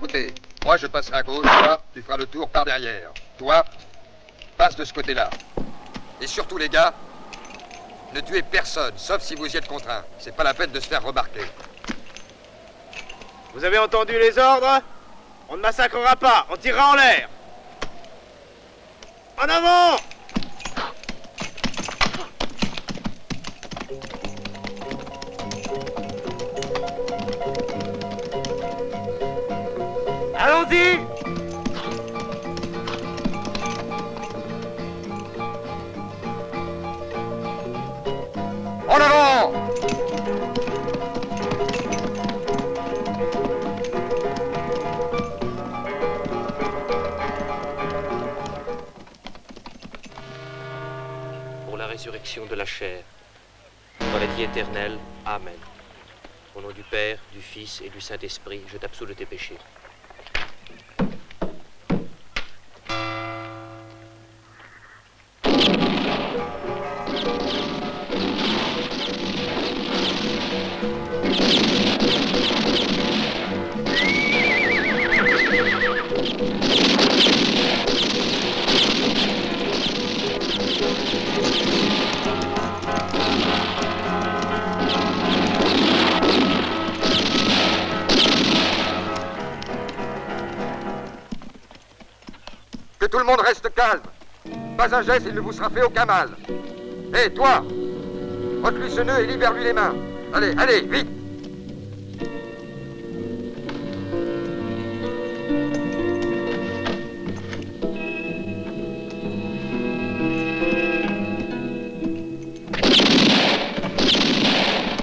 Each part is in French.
Écoutez, moi je passerai à gauche, toi, tu feras le tour par derrière. Toi, passe de ce côté-là. Et surtout les gars, ne tuez personne, sauf si vous y êtes contraints. C'est pas la peine de se faire remarquer. Vous avez entendu les ordres? On ne massacrera pas, on tirera en l'air. En avant! Allons-y! En avant! Pour la résurrection de la chair, dans la vie éternelle, Amen. Au nom du Père, du Fils et du Saint-Esprit, je t'absous de tes péchés. Que tout le monde reste calme. Pas un geste, il ne vous sera fait aucun mal. Hé, toi! Ôte-lui ce nœud et libère-lui les mains. Allez, allez, vite!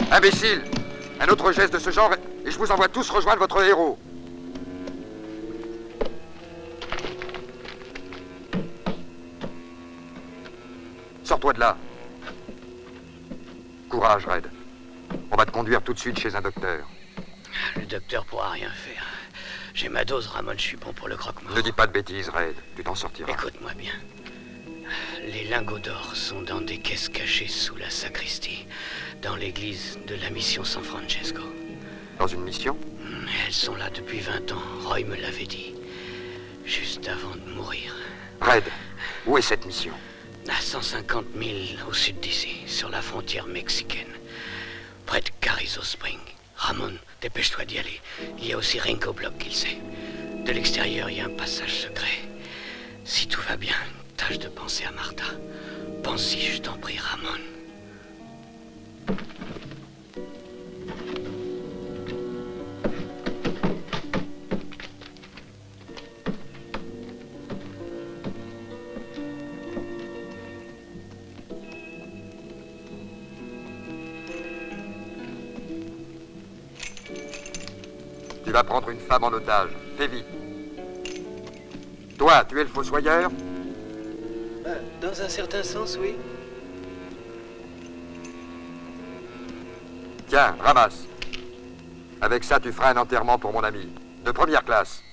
Imbécile! Un autre geste de ce genre et je vous envoie tous rejoindre votre héros. Sors-toi de là. Courage, Red. On va te conduire tout de suite chez un docteur. Le docteur pourra rien faire. J'ai ma dose, Ramon, je suis bon pour le croque-mort. Ne dis pas de bêtises, Red. Tu t'en sortiras. Écoute-moi bien. Les lingots d'or sont dans des caisses cachées sous la sacristie, dans l'église de la mission San Francesco. Dans une mission? Elles sont là depuis 20 ans, Roy me l'avait dit. Juste avant de mourir. Red, où est cette mission? À 150 000 au sud d'ici, sur la frontière mexicaine, près de Carrizo Spring. Ramon, dépêche-toi d'y aller. Il y a aussi Ringo Block qui le sait. De l'extérieur, il y a un passage secret. Si tout va bien, tâche de penser à Martha. Pense-y, je t'en prie, Ramon. Tu vas prendre une femme en otage. Fais vite. Toi, tu es le fossoyeur? Dans un certain sens, oui. Tiens, ramasse. Avec ça, tu feras un enterrement pour mon ami. De première classe.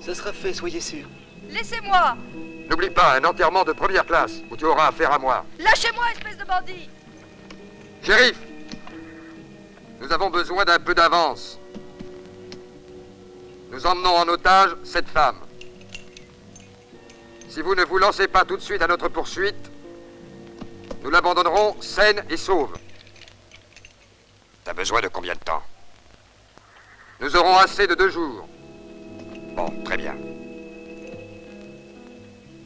Ça sera fait, soyez sûr. Laissez-moi! N'oublie pas, un enterrement de première classe, où tu auras affaire à moi. Lâchez-moi, espèce de bandit! Shérif, nous avons besoin d'un peu d'avance. Nous emmenons en otage cette femme. Si vous ne vous lancez pas tout de suite à notre poursuite, nous l'abandonnerons saine et sauve. T'as besoin de combien de temps? Nous aurons assez de 2 jours. Bon, très bien.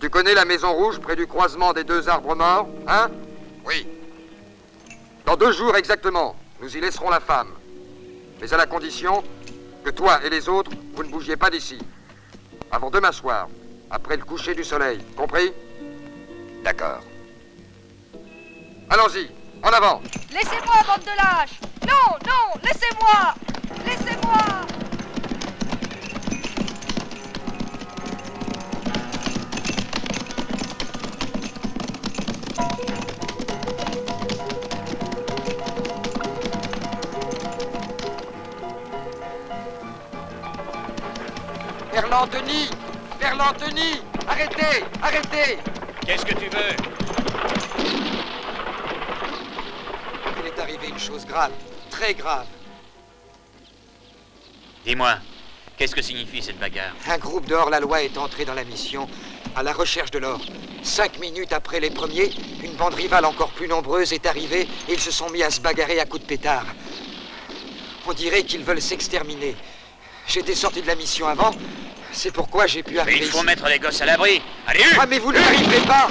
Tu connais la Maison Rouge près du croisement des 2 arbres morts, hein? Oui. Dans 2 jours exactement, nous y laisserons la femme. Mais à la condition que toi et les autres, vous ne bougiez pas d'ici. Avant demain soir, après le coucher du soleil, compris? D'accord. Allons-y, en avant! Laissez-moi, bande de lâches! Non, non, laissez-moi! Laissez-moi! Ferland-Denis! Ferland-Denis! Arrêtez! Arrêtez! Qu'est-ce que tu veux? Il est arrivé une chose grave, très grave. Dis-moi, qu'est-ce que signifie cette bagarre? Un groupe de hors-la-loi est entré dans la mission à la recherche de l'or. 5 minutes après les premiers, une bande rivale encore plus nombreuse est arrivée et ils se sont mis à se bagarrer à coups de pétard. On dirait qu'ils veulent s'exterminer. J'étais sorti de la mission avant, c'est pourquoi j'ai pu Mais arriver il faut ici. mettre les gosses à l'abri. Allez, Ah, mais vous n'y arriverez pas!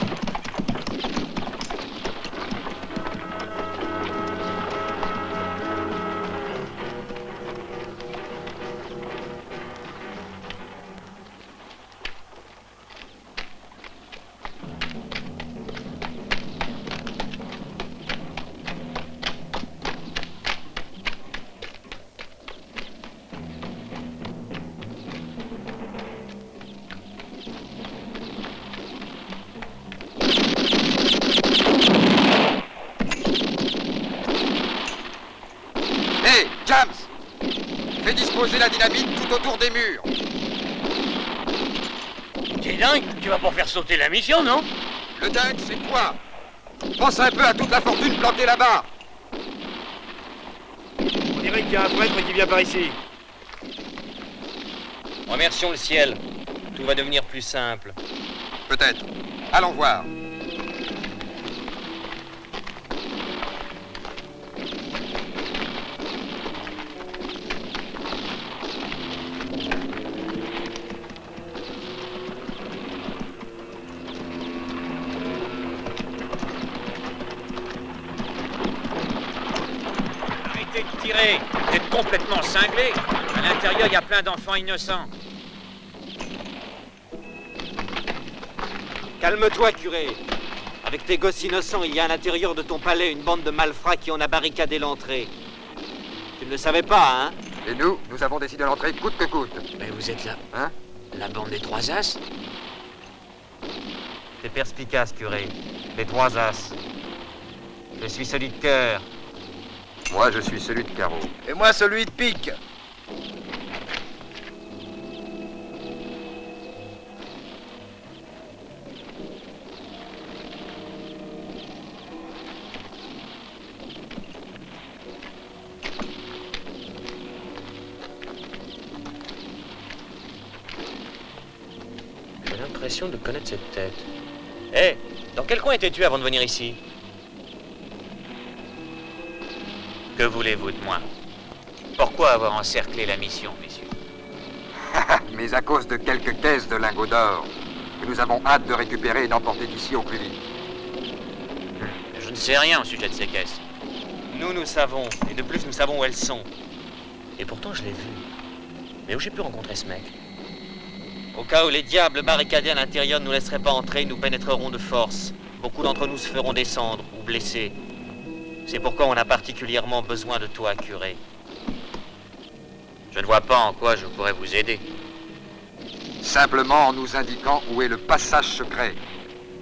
Hé, James! Fais disposer la dynamite tout autour des murs. t'es dingue? Tu vas pas faire sauter la mission, non? Le dingue, c'est toi. Pense un peu à toute la fortune plantée là-bas. On dirait qu'il y a un prêtre qui vient par ici. Remercions le ciel. Tout va devenir plus simple. Peut-être. Allons voir. Arrêtez de tirer. Vous êtes complètement cinglés. À l'intérieur, il y a plein d'enfants innocents. Calme-toi, curé. Avec tes gosses innocents, il y a à l'intérieur de ton palais une bande de malfrats qui en a barricadé l'entrée. Tu ne le savais pas, hein? Et nous avons décidé d'entrer coûte que coûte. Mais vous êtes là. Hein? La bande des Trois As? C'est perspicace, curé. Les Trois As. Je suis celui de cœur. Moi, je suis celui de carreau. Et moi, celui de pique. J'ai l'impression de connaître cette tête. Hé, dans quel coin étais-tu avant de venir ici? Que voulez-vous de moi? Pourquoi avoir encerclé la mission, messieurs? Mais à cause de quelques caisses de lingots d'or que nous avons hâte de récupérer et d'emporter d'ici au plus vite. Je ne sais rien au sujet de ces caisses. Nous savons. Et de plus, nous savons où elles sont. Et pourtant, je l'ai vu. Mais où j'ai pu rencontrer ce mec? Au cas où les diables barricadés à l'intérieur ne nous laisseraient pas entrer, nous pénétrerons de force. Beaucoup d'entre nous se feront descendre ou blessés. C'est pourquoi on a particulièrement besoin de toi, curé. Je ne vois pas en quoi je pourrais vous aider. Simplement en nous indiquant où est le passage secret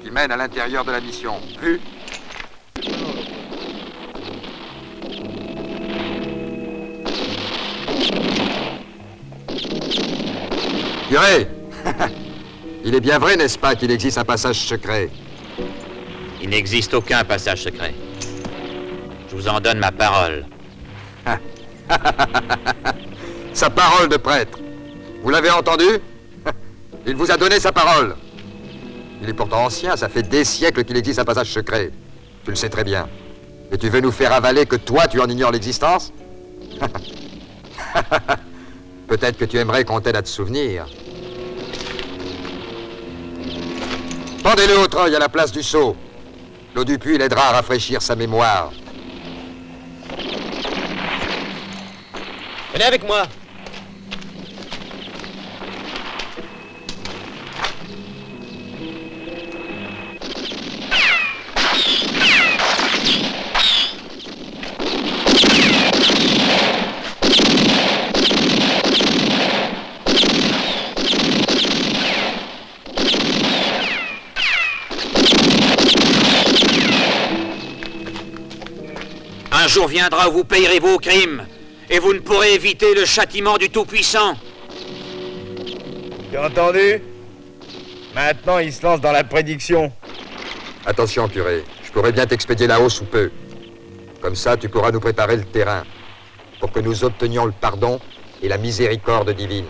qui mène à l'intérieur de la mission. Vu? Curé! Il est bien vrai, n'est-ce pas, qu'il existe un passage secret? Il n'existe aucun passage secret. Je vous en donne ma parole. Sa parole de prêtre. Vous l'avez entendu? Il vous a donné sa parole. Il est pourtant ancien, ça fait des siècles qu'il existe un passage secret. Tu le sais très bien. Et tu veux nous faire avaler que toi, tu en ignores l'existence? Peut-être que tu aimerais qu'on t'aide à te souvenir. Pendez-le au treuil à la place du seau. L'eau du puits l'aidera à rafraîchir sa mémoire. Venez avec moi. Un jour viendra où vous payerez vos crimes, et vous ne pourrez éviter le châtiment du Tout-Puissant. Tu as entendu? Maintenant, il se lance dans la prédiction. Attention, curé. Je pourrais bien t'expédier là-haut sous peu. Comme ça, tu pourras nous préparer le terrain pour que nous obtenions le pardon et la miséricorde divine.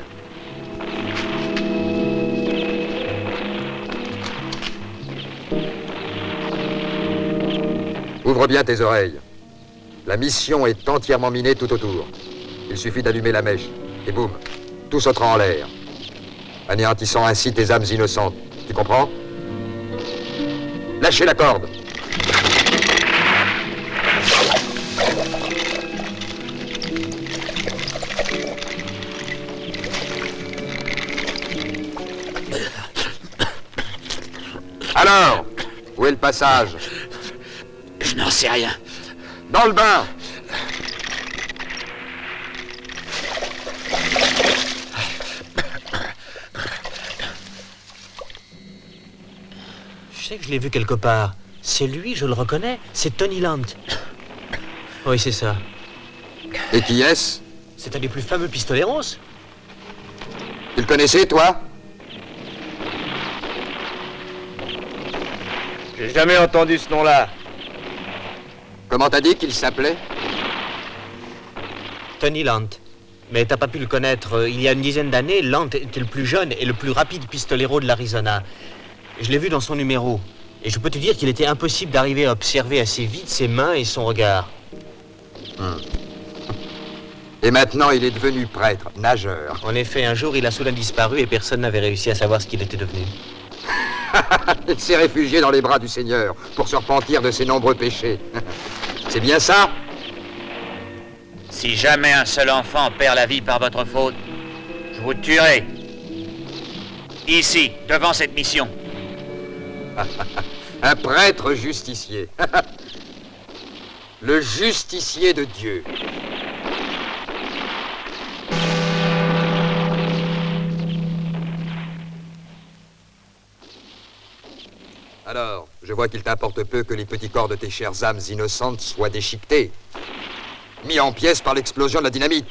Ouvre bien tes oreilles. La mission est entièrement minée tout autour. Il suffit d'allumer la mèche, et boum, tout sautera en l'air, anéantissant ainsi tes âmes innocentes. Tu comprends? Lâchez la corde. Alors, où est le passage? Je n'en sais rien. Dans le bain. Je sais que je l'ai vu quelque part. C'est lui, je le reconnais. C'est Tony Lant. Oui, c'est ça. Et qui est-ce? C'est un des plus fameux pistoleros. Tu le connaissais, toi? J'ai jamais entendu ce nom-là. Comment t'as dit qu'il s'appelait? Tony Lant. Mais t'as pas pu le connaître. Il y a une dizaine d'années, Lant était le plus jeune et le plus rapide pistolero de l'Arizona. Je l'ai vu dans son numéro. Et je peux te dire qu'il était impossible d'arriver à observer assez vite ses mains et son regard. Et maintenant, il est devenu prêtre, nageur. En effet, un jour, il a soudain disparu et personne n'avait réussi à savoir ce qu'il était devenu. Il s'est réfugié dans les bras du Seigneur pour se repentir de ses nombreux péchés. C'est bien ça? Si jamais un seul enfant perd la vie par votre faute, je vous tuerai. Ici, devant cette mission. Un prêtre justicier. Le justicier de Dieu. Alors, je vois qu'il t'importe peu que les petits corps de tes chères âmes innocentes soient déchiquetés, mis en pièces par l'explosion de la dynamite.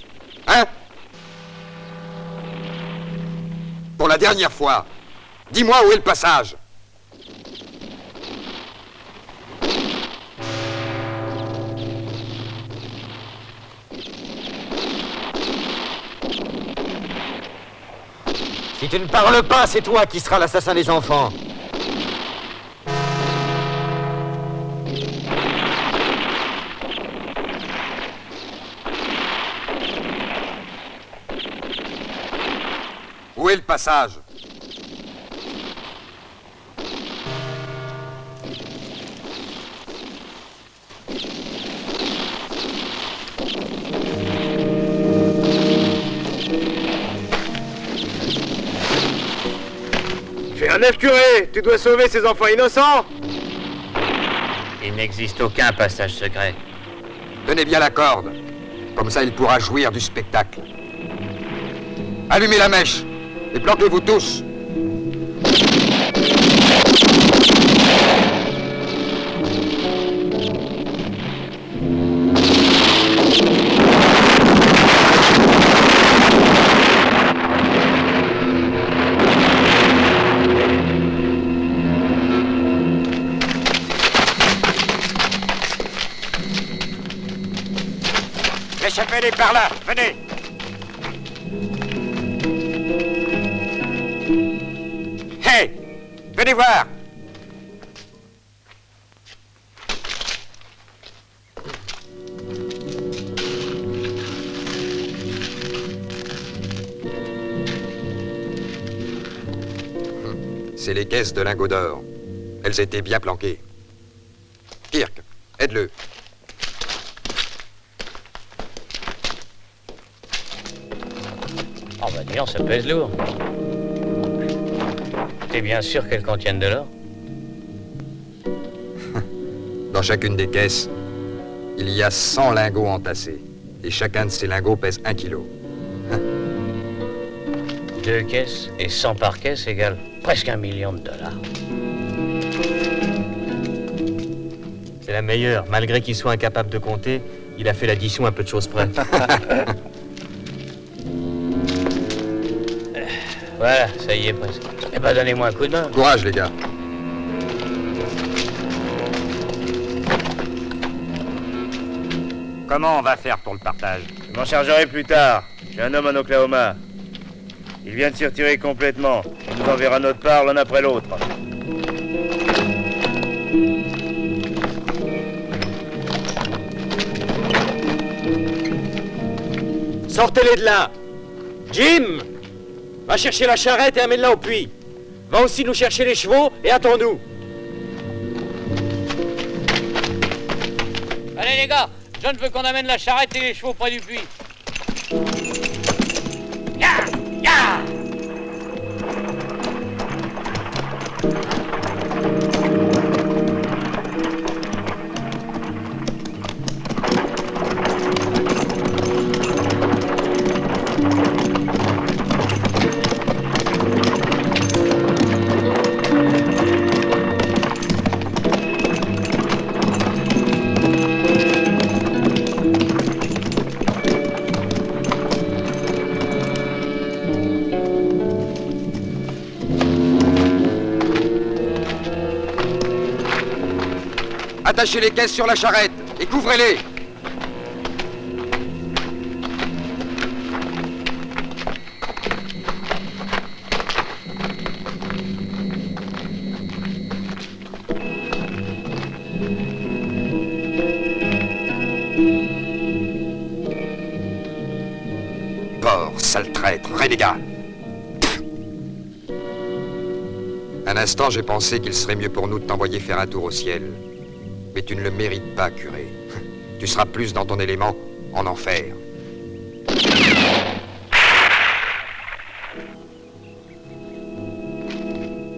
Hein? Pour la dernière fois, dis-moi où est le passage. Si tu ne parles pas, c'est toi qui seras l'assassin des enfants. Où est le passage? Fais un œuf, curé. Tu dois sauver ces enfants innocents. Il n'existe aucun passage secret. Tenez bien la corde. Comme ça, il pourra jouir du spectacle. Allumez la mèche et planquez-vous tous. Échappez-les par là. Venez. Hey! Venez voir! C'est les caisses de lingots d'or. Elles étaient bien planquées. Kirk, aide-le. Oh bah dis donc, ça pèse lourd. T'es bien sûr qu'elles contiennent de l'or? Dans chacune des caisses, il y a 100 lingots entassés. Et chacun de ces lingots pèse 1 kilo. 2 caisses et 100 par caisse égale presque $1 million. C'est la meilleure. Malgré qu'il soit incapable de compter, il a fait l'addition à peu de choses près. Voilà, ça y est presque. Eh ben donnez-moi un coup de main. Courage, les gars. Comment on va faire pour le partage? Je m'en chargerai plus tard. J'ai un homme en Oklahoma. Il vient de s'y retirer complètement. On nous enverra notre part l'un après l'autre. Sortez-les de là! Jim! Va chercher la charrette et amène-la au puits. Va aussi nous chercher les chevaux et attends-nous. Allez les gars, John veut qu'on amène la charrette et les chevaux près du puits. Ya! Ya! Attachez les caisses sur la charrette et couvrez-les. Porc, sale traître, renégat. Un instant, j'ai pensé qu'il serait mieux pour nous de t'envoyer faire un tour au ciel. Mais tu ne le mérites pas, curé. Tu seras plus dans ton élément en enfer.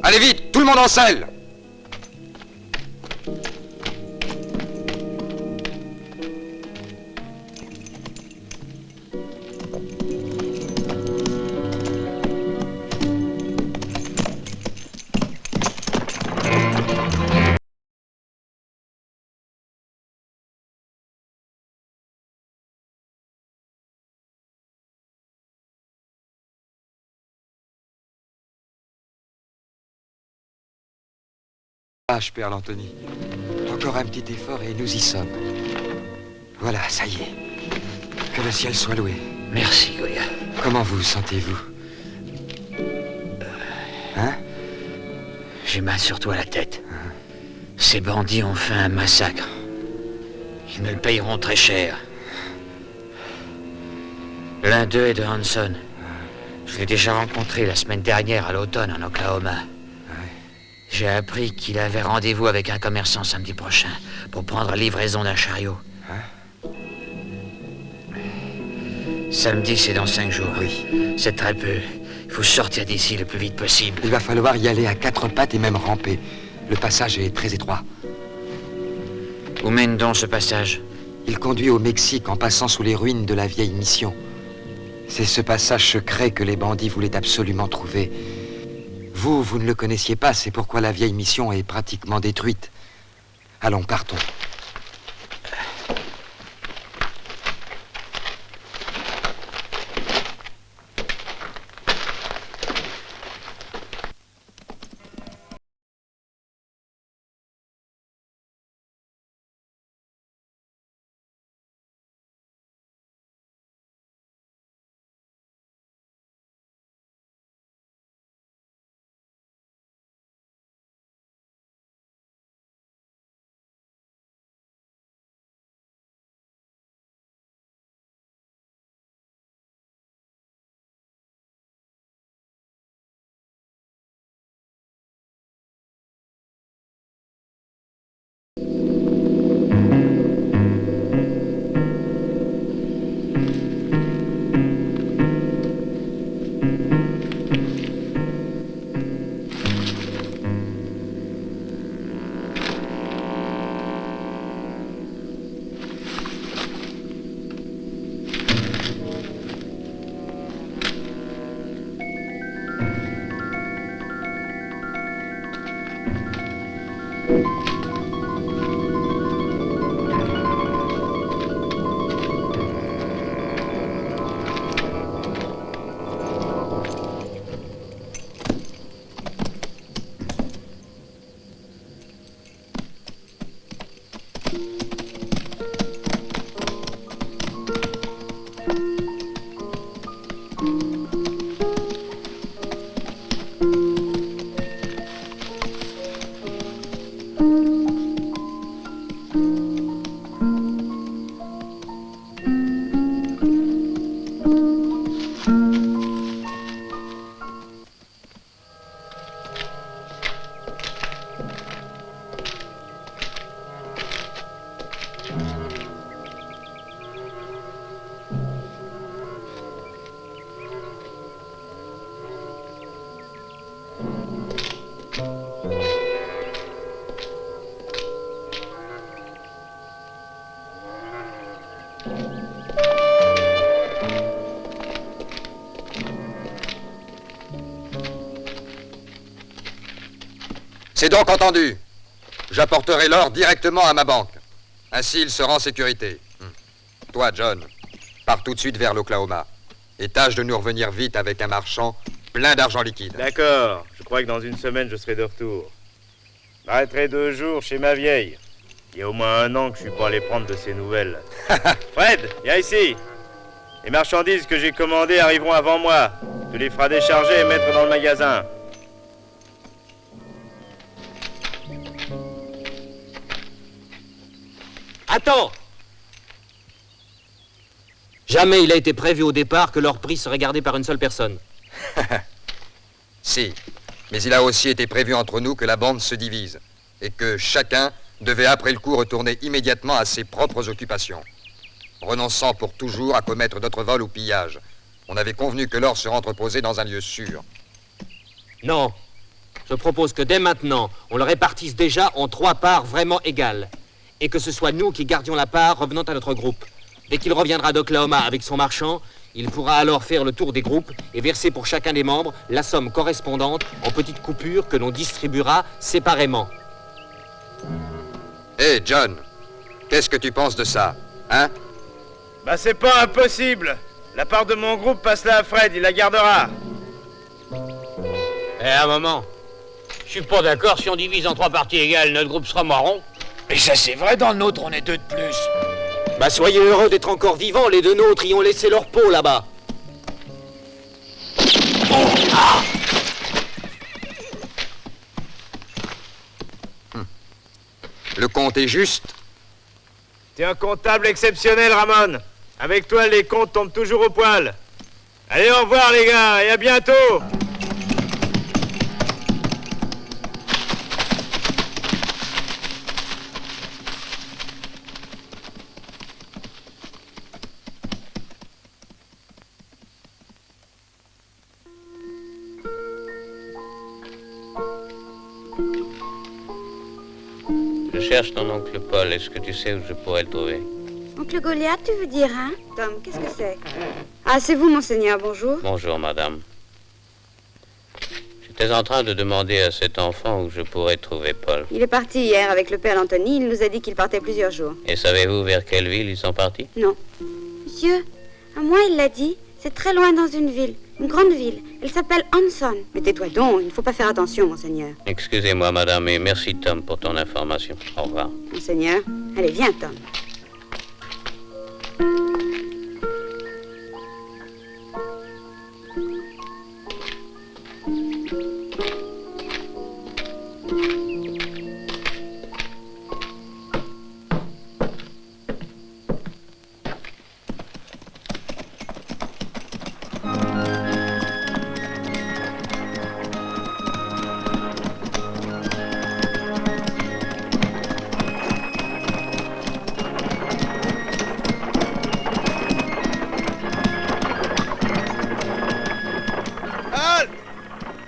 Allez vite, tout le monde en selle! Ah, je perds l'Anthony. Encore un petit effort et nous y sommes. Voilà, ça y est. Que le ciel soit loué. Merci, Goya. Comment vous sentez-vous? Hein? J'ai mal surtout à la tête. Ces bandits ont fait un massacre. Ils me le payeront très cher. L'un d'eux est de Hanson. Je l'ai déjà rencontré la semaine dernière à l'automne en Oklahoma. J'ai appris qu'il avait rendez-vous avec un commerçant samedi prochain pour prendre livraison d'un chariot. Samedi, c'est dans 5 jours. Oui. C'est très peu. Il faut sortir d'ici le plus vite possible. Il va falloir y aller à 4 pattes et même ramper. Le passage est très étroit. Où mène donc ce passage? Il conduit au Mexique en passant sous les ruines de la vieille mission. C'est ce passage secret que les bandits voulaient absolument trouver. Vous ne le connaissiez pas, c'est pourquoi la vieille mission est pratiquement détruite. Allons, partons. C'est donc entendu. J'apporterai l'or directement à ma banque. Ainsi, il sera en sécurité. Toi, John, pars tout de suite vers l'Oklahoma. Et tâche de nous revenir vite avec un marchand plein d'argent liquide. D'accord. Je crois que dans une semaine, je serai de retour. Je m'arrêterai 2 jours chez ma vieille. Il y a au moins 1 an que je suis pas allé prendre de ses nouvelles. Fred, viens ici. Les marchandises que j'ai commandées arriveront avant moi. Tu les feras décharger et mettre dans le magasin. Attends! Jamais il a été prévu au départ que leur prix serait gardé par une seule personne. Si, mais il a aussi été prévu entre nous que la bande se divise et que chacun devait après le coup retourner immédiatement à ses propres occupations, renonçant pour toujours à commettre d'autres vols ou pillages. On avait convenu que l'or serait entreposé dans un lieu sûr. Non. Je propose que dès maintenant, on le répartisse déjà en 3 parts vraiment égales. Et que ce soit nous qui gardions la part revenant à notre groupe. Dès qu'il reviendra d'Oklahoma avec son marchand, il pourra alors faire le tour des groupes et verser pour chacun des membres la somme correspondante en petites coupures que l'on distribuera séparément. Hé, John, qu'est-ce que tu penses de ça, hein? Bah c'est pas impossible. La part de mon groupe passe là à Fred, il la gardera. Eh, un moment. Je suis pas d'accord, si on divise en 3 parties égales, notre groupe sera marron. Mais ça c'est vrai, dans le nôtre on est 2 de plus. Bah soyez heureux d'être encore vivants, les 2 nôtres y ont laissé leur peau là-bas. Le compte est juste. T'es un comptable exceptionnel, Ramon. Avec toi, les comptes tombent toujours au poil. Allez, au revoir, les gars, et à bientôt. Je cherche ton oncle Paul. Est-ce que tu sais où je pourrais le trouver? Oncle Goliath, tu veux dire, hein? Tom, qu'est-ce que c'est? Ah, c'est vous, monseigneur, bonjour. Bonjour, madame. J'étais en train de demander à cet enfant où je pourrais trouver Paul. Il est parti hier avec le père Anthony. Il nous a dit qu'il partait plusieurs jours. Et savez-vous vers quelle ville ils sont partis? Non. Monsieur, à moi, il l'a dit. C'est très loin dans une ville. Une grande ville. Elle s'appelle Hanson. Mais tais-toi donc, il ne faut pas faire attention, monseigneur. Excusez-moi, madame, et merci, Tom, pour ton information. Au revoir. Monseigneur, allez, viens, Tom.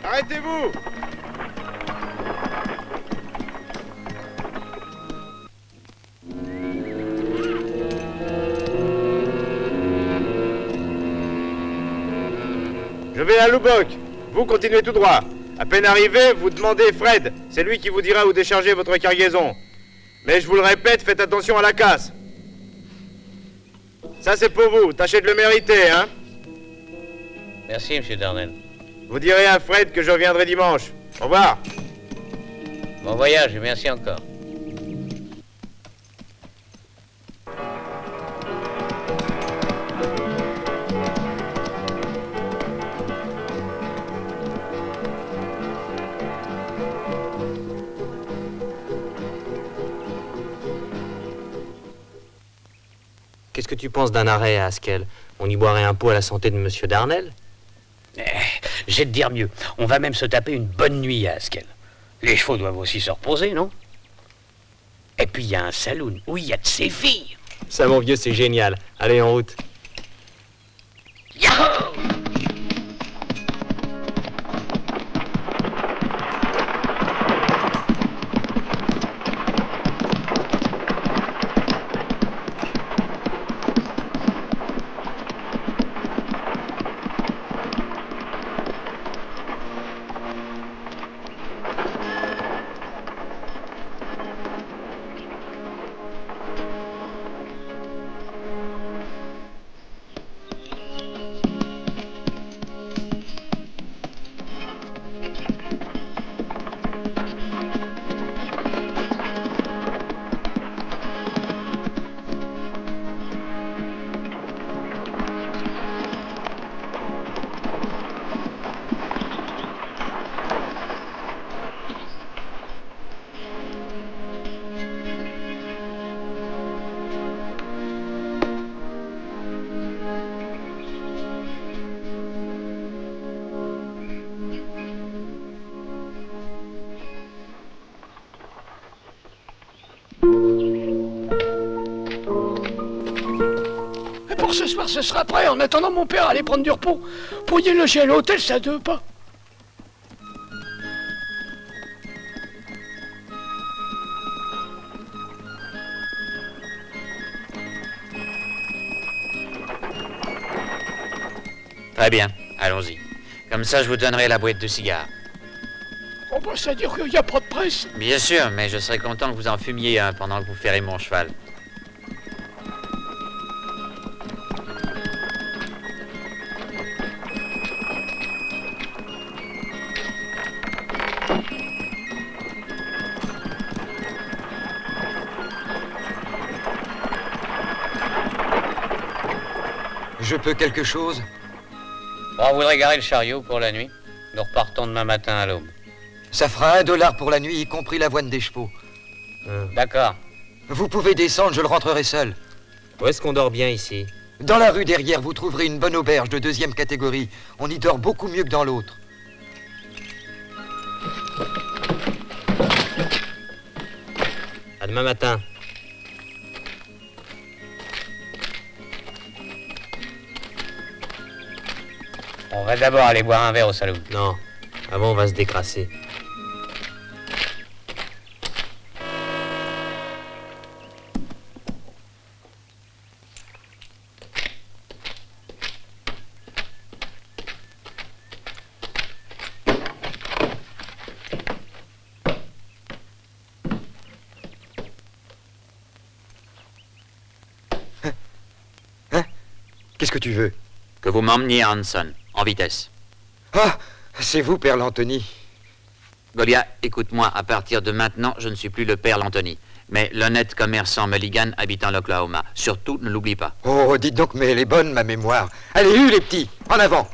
Arrêtez-vous! Je vais à Lubbock. Vous continuez tout droit. À peine arrivé, vous demandez Fred. C'est lui qui vous dira où décharger votre cargaison. Mais je vous le répète, faites attention à la casse. Ça, c'est pour vous. Tâchez de le mériter, hein? Merci, monsieur Darnell. Vous direz à Fred que je reviendrai dimanche. Au revoir. Bon voyage et merci encore. Qu'est-ce que tu penses d'un arrêt à Haskell? On y boirait un pot à la santé de monsieur Darnell? Je vais te dire mieux. On va même se taper une bonne nuit à Haskell. Les chevaux doivent aussi se reposer, non? Et puis il y a un saloon où il y a de ces filles. Ça, mon vieux, c'est génial. Allez, en route. Yahoo! pour ce soir, ce sera prêt. En attendant, mon père allait prendre du repos. Pourriez loger à l'hôtel, ça à 2 pas. Très bien, allons-y. Comme ça, je vous donnerai la boîte de cigares. On va ça dire qu'il n'y a pas de presse. Bien sûr, mais je serais content que vous en fumiez un pendant que vous ferrez mon cheval. Je peux quelque chose? On voudrait garer le chariot pour la nuit. Nous repartons demain matin à l'aube. Ça fera $1 pour la nuit, y compris l'avoine des chevaux. D'accord. Vous pouvez descendre, je le rentrerai seul. Où est-ce qu'on dort bien ici? Dans la rue derrière, vous trouverez une bonne auberge de 2e catégorie. On y dort beaucoup mieux que dans l'autre. À demain matin. On va d'abord aller boire un verre au salon. Non, avant on va se décrasser. Qu'est-ce que tu veux? Que vous m'emmeniez à Hanson, en vitesse. Ah, c'est vous, Père Lantony. Golia, écoute-moi, à partir de maintenant, je ne suis plus le père Lantony, mais l'honnête commerçant Mulligan habitant l'Oklahoma. Surtout, ne l'oublie pas. Oh, dites donc, mais elle est bonne, ma mémoire. Allez, les petits, en avant.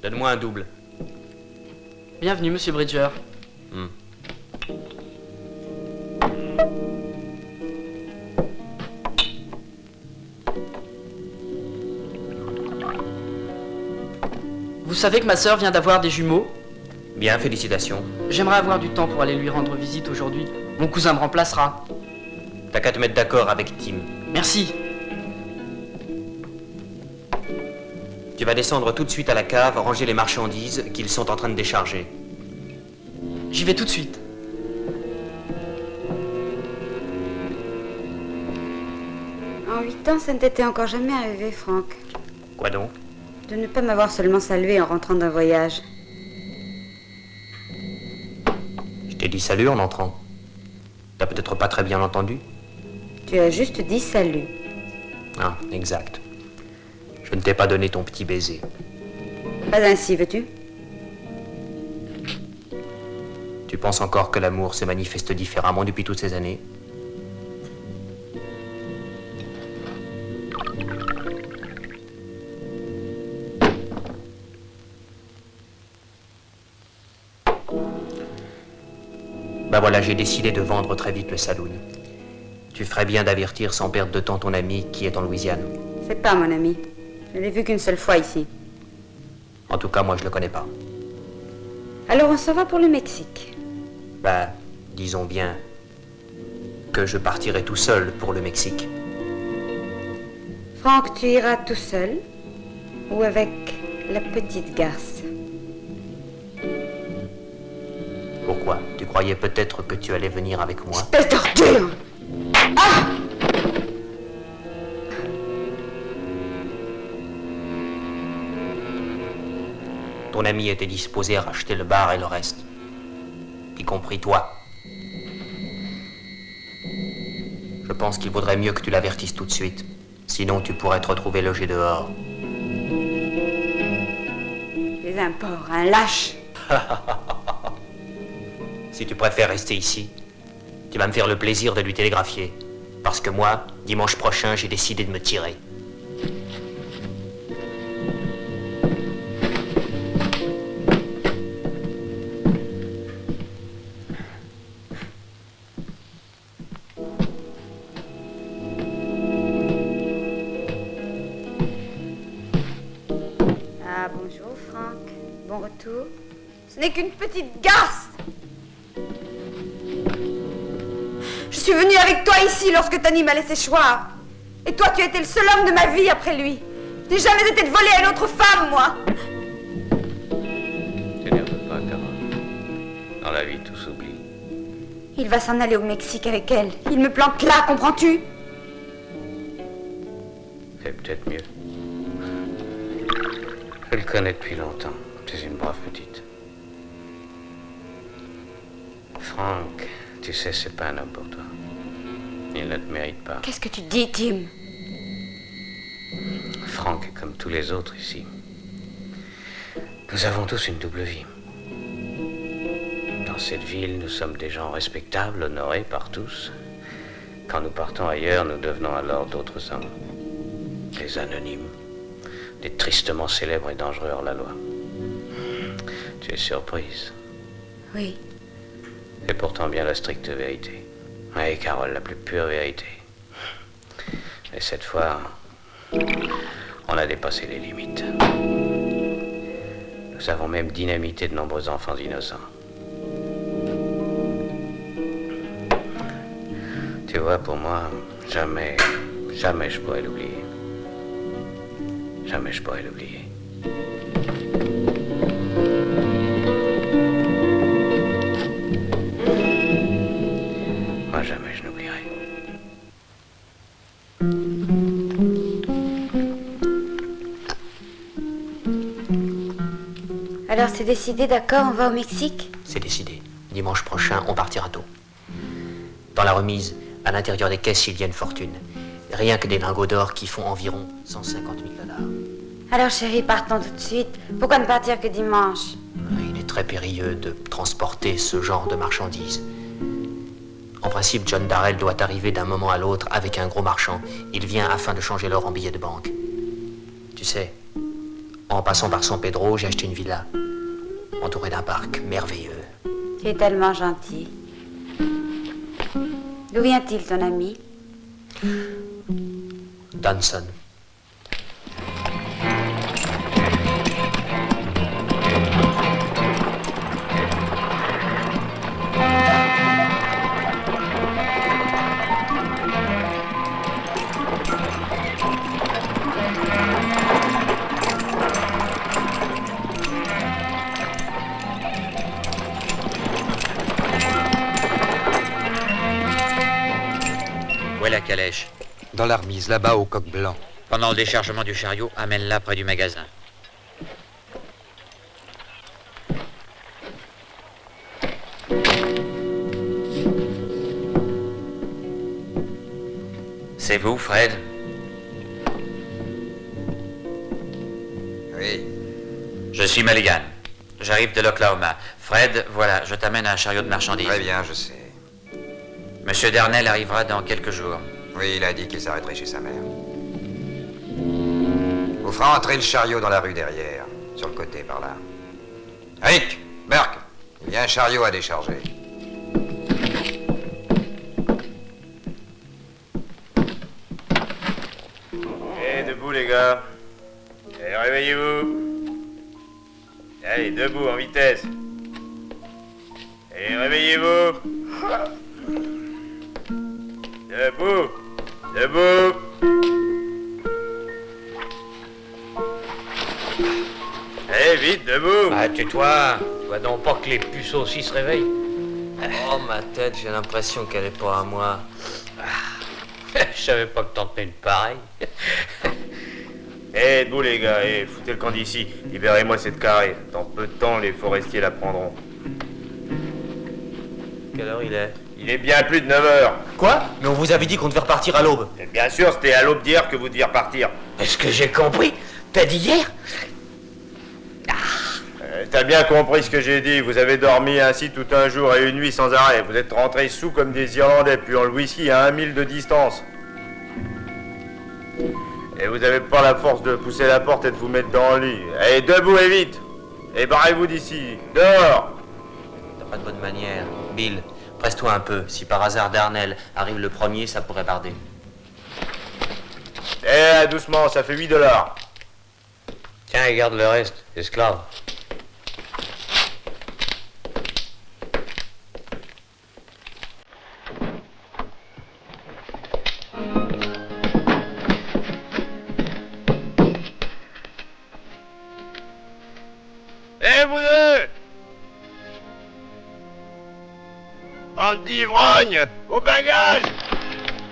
Donne-moi un double. Bienvenue, Monsieur Bridger. Vous savez que ma sœur vient d'avoir des jumeaux? Bien, félicitations. J'aimerais avoir du temps pour aller lui rendre visite aujourd'hui. Mon cousin me remplacera. T'as qu'à te mettre d'accord avec Tim. Merci. Tu vas descendre tout de suite à la cave, ranger les marchandises qu'ils sont en train de décharger. J'y vais tout de suite. En 8 ans, ça ne t'était encore jamais arrivé, Franck. Quoi donc? De ne pas m'avoir seulement salué en rentrant d'un voyage. Je t'ai dit salut en entrant. T'as peut-être pas très bien entendu? Tu as juste dit salut. Ah, exact. Je ne t'ai pas donné ton petit baiser. Pas ainsi, veux-tu? Tu penses encore que l'amour se manifeste différemment depuis toutes ces années? Ben voilà, j'ai décidé de vendre très vite le saloon. Tu ferais bien d'avertir sans perdre de temps ton ami qui est en Louisiane. C'est pas mon ami. Je l'ai vu qu'une seule fois ici. En tout cas, moi, je le connais pas. Alors on s'en va pour le Mexique. Ben, disons bien que je partirai tout seul pour le Mexique. Franck, tu iras tout seul ou avec la petite garce? Pourquoi? Tu croyais peut-être que tu allais venir avec moi? Espèce d'ordure! Ah! ton ami était disposé à racheter le bar et le reste. Y compris toi. Je pense qu'il vaudrait mieux que tu l'avertisses tout de suite. Sinon, tu pourrais te retrouver logé dehors. Les imports, un lâche. Si tu préfères rester ici, tu vas me faire le plaisir de lui télégraphier. Parce que moi, dimanche prochain, j'ai décidé de me tirer. Ah, bonjour, Franck. Bon retour. Ce n'est qu'une petite garce. Je suis venue avec toi ici lorsque Tony m'a laissé choir. Et toi, tu étais le seul homme de ma vie après lui. Je n'ai jamais été de voler à une autre femme, moi. T'énerve pas, Cara. Dans la vie, tout s'oublie. Il va s'en aller au Mexique avec elle. Il me plante là, comprends-tu? C'est peut-être mieux. Je le connais depuis longtemps. C'est une brave petite. Franck, tu sais, c'est pas un homme pour toi. Il ne te mérite pas. Qu'est-ce que tu dis, Tim? Franck est comme tous les autres ici. Nous avons tous une double vie. Dans cette ville, nous sommes des gens respectables, honorés par tous. Quand nous partons ailleurs, nous devenons alors d'autres hommes. Des anonymes. Des tristement célèbres et dangereux hors la loi. Tu es surprise. Oui. C'est pourtant bien la stricte vérité. Oui, Carole, la plus pure vérité. Et cette fois, on a dépassé les limites. Nous avons même dynamité de nombreux enfants innocents. Tu vois, pour moi, jamais je pourrais l'oublier. Jamais je pourrais l'oublier. Moi, jamais je n'oublierai. Alors c'est décidé, d'accord, on va au Mexique? C'est décidé. Dimanche prochain, on partira tôt. Dans la remise, à l'intérieur des caisses, il y a une fortune. Rien que des lingots d'or qui font environ 150 000 $. Alors chérie, partons tout de suite. Pourquoi ne partir que dimanche? Il est très périlleux de transporter ce genre de marchandises. En principe, John Darrell doit arriver d'un moment à l'autre avec un gros marchand. Il vient afin de changer l'or en billets de banque. Tu sais, en passant par San Pedro, j'ai acheté une villa, entourée d'un parc merveilleux. Tu es tellement gentil. D'où vient-il, ton ami? Danson. Où est la calèche? Dans la remise, là-bas, au coq blanc. Pendant le déchargement du chariot, amène-la près du magasin. C'est vous, Fred? Oui. Je suis Mulligan. J'arrive de l'Oklahoma. Fred, voilà, je t'amène un chariot de marchandises. Très bien, je sais. Monsieur Darnell arrivera dans quelques jours. Oui, il a dit qu'il s'arrêterait chez sa mère. Vous fera entrer le chariot dans la rue derrière, sur le côté, par là. Rick, Burke, il y a un chariot à décharger. Debout, les gars. Allez, réveillez-vous. Allez, debout, en vitesse. Allez, réveillez-vous. Debout. Debout. Allez, vite, debout. Ah, tais-toi. Tu vois donc pas que les puceaux aussi se réveillent. Oh, ma tête, j'ai l'impression qu'elle est pas à moi. Je savais pas que t'en tenais une pareille. Eh, Eh, debout les gars, foutez le camp d'ici. Libérez-moi cette carrée. Dans peu de temps, les forestiers la prendront. Quelle heure il est? Il est bien plus de 9 heures. Quoi? Mais on vous avait dit qu'on devait repartir à l'aube. Et bien sûr, c'était à l'aube d'hier que vous deviez repartir. Est-ce que j'ai compris? T'as dit hier? T'as bien compris ce que j'ai dit. Vous avez dormi ainsi tout un jour et une nuit sans arrêt. Vous êtes rentrés sous comme des Irlandais, puant le whisky à 1 mille de distance. Et vous avez pas la force de pousser la porte et de vous mettre dans le lit. Allez, debout et vite. Et barrez-vous d'ici. Dehors. T'as pas de bonne manière. Bill, presse-toi un peu. Si par hasard Darnell arrive le premier, ça pourrait barder. Eh, doucement, ça fait $8. Tiens, et garde le reste, esclave. Eh, vous deux! Bande d'ivrognes! Au bagage!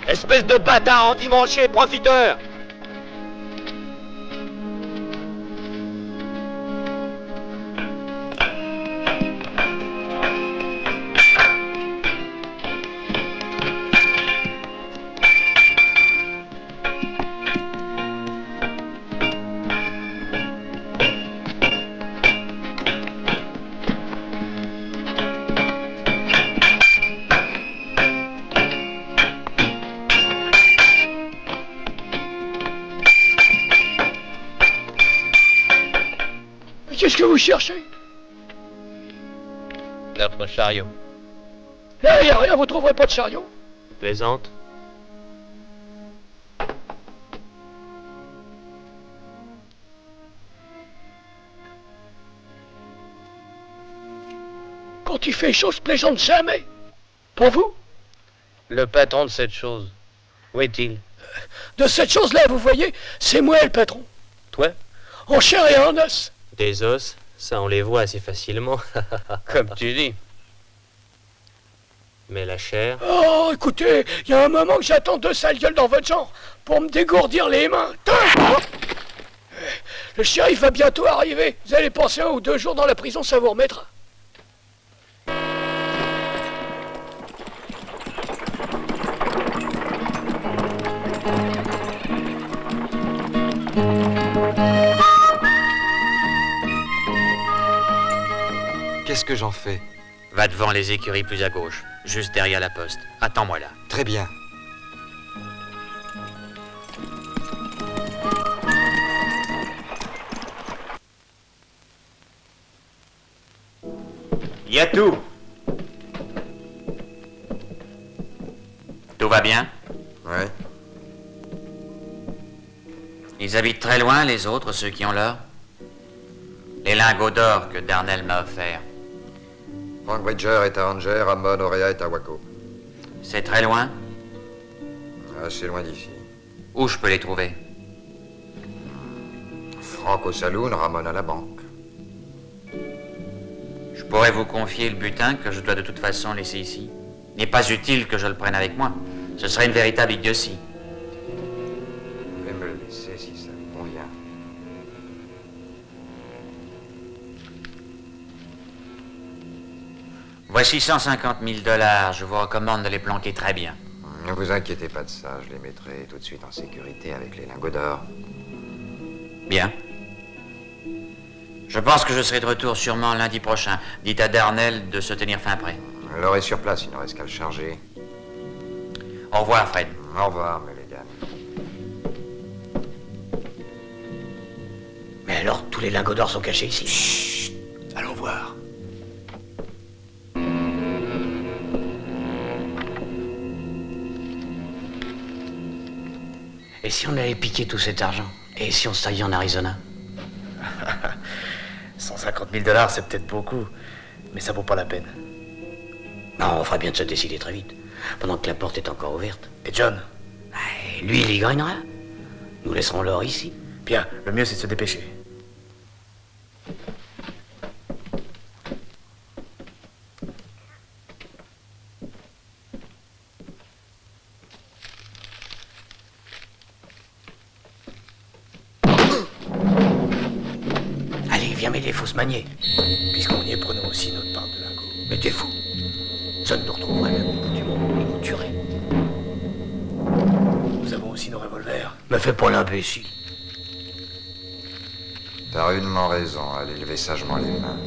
Espèce de bâtard endimanché, profiteur! Qu'est-ce que vous cherchez? Notre chariot. Là, y a rien, vous trouverez pas de chariot. Plaisante. Quand il fait chaud, je plaisante jamais. Pour vous? Le patron de cette chose. Où est-il? De cette chose-là, vous voyez, c'est moi le patron. Toi? En chair et en os. Des os, ça on les voit assez facilement. Comme tu dis. Mais la chair... Oh, écoutez, il y a un moment que j'attends 2 sales gueules dans votre genre pour me dégourdir les mains. Le shérif va bientôt arriver. Vous allez passer 1 ou 2 jours dans la prison, ça vous remettra. Qu'est-ce que j'en fais? Va devant les écuries plus à gauche, juste derrière la poste. Attends-moi là. Très bien. Il y a tout. Tout va bien? Ouais. Ils habitent très loin, les autres, ceux qui ont l'or? Les lingots d'or que Darnell m'a offerts. Frank Bridger est à Ranger, Ramon Orea est à Waco. C'est très loin? Assez loin d'ici. Où je peux les trouver? Frank au saloon, Ramon à la banque. Je pourrais vous confier le butin que je dois de toute façon laisser ici. Il n'est pas utile que je le prenne avec moi. Ce serait une véritable idiotie. Vous pouvez me le laisser si ça vous convient. Voici $150 000. Je vous recommande de les planquer très bien. Ne vous inquiétez pas de ça, je les mettrai tout de suite en sécurité avec les lingots d'or. Bien. Je pense que je serai de retour sûrement lundi prochain. Dites à Darnell de se tenir fin prêt. L'or est sur place, il ne reste qu'à le charger. Au revoir, Fred. Au revoir, Mulligan. Mais alors, tous les lingots d'or sont cachés ici. Chut, allons voir. Et si on allait piquer tout cet argent? Et si on se taillait en Arizona? $150 000, c'est peut-être beaucoup, mais ça vaut pas la peine. Non, on fera bien de se décider très vite, pendant que la porte est encore ouverte. Et John? Lui, il y gagnera. Nous laisserons l'or ici. Bien, le mieux c'est de se dépêcher. viens m'aider, faut se manier. Puisqu'on y est, prenons aussi notre part de lingots. Mais t'es fou. Ça nous retrouverait même au bout du monde, il nous tuerait. Nous avons aussi nos revolvers. Me fais pas l'imbécile. T'as rudement raison, allez lever sagement les mains.